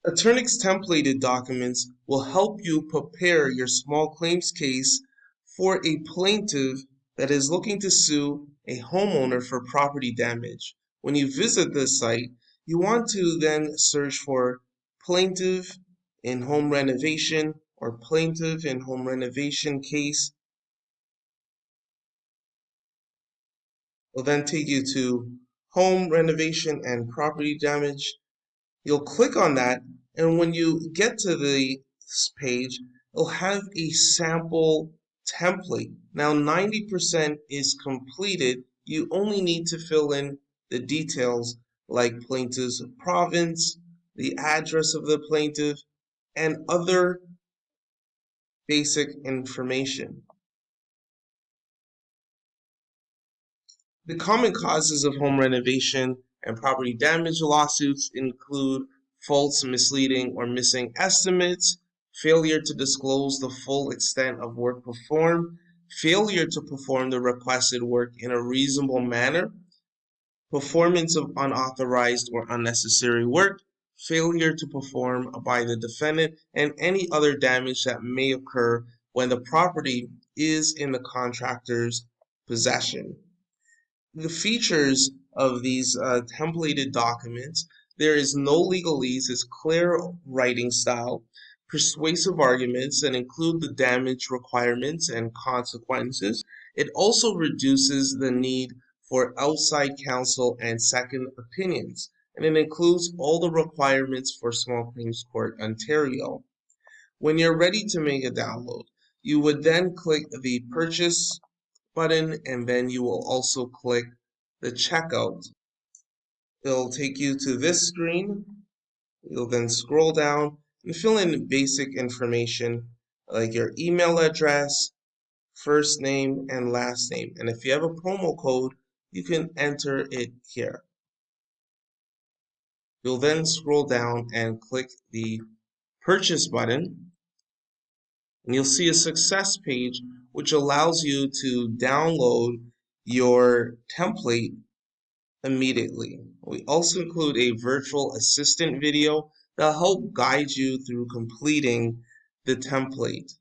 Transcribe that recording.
ATTORNEX templated documents will help you prepare your small claims case for a plaintiff that is looking to sue a homeowner for property damage. When you visit this site, you want to then search for plaintiff in home renovation or plaintiff in home renovation case. Will then take you to home renovation and property damage. You'll click on that, and when you get to this page, it'll have a sample template. Now 90% is completed. You only need to fill in the details like plaintiff's province, the address of the plaintiff, and other basic information. The common causes of home renovation and property damage lawsuits include false, misleading, or missing estimates, failure to disclose the full extent of work performed, failure to perform the requested work in a reasonable manner, performance of unauthorized or unnecessary work, failure to perform by the defendant, and any other damage that may occur when the property is in the contractor's possession. The features of these templated documents: there is no legalese, it's clear writing style, persuasive arguments that include the damage requirements and consequences. It also reduces the need for outside counsel and second opinions, and it includes all the requirements for Small Claims Court Ontario. When you're ready to make a download, you would then click the purchase button, and then you will also click the checkout. It'll take you to this screen. You'll then scroll down and fill in basic information like your email address, first name, and last name. And if you have a promo code, you can enter it here. You'll then scroll down and click the purchase button, and you'll see a success page which allows you to download your template immediately. We also include a virtual assistant video that'll help guide you through completing the template.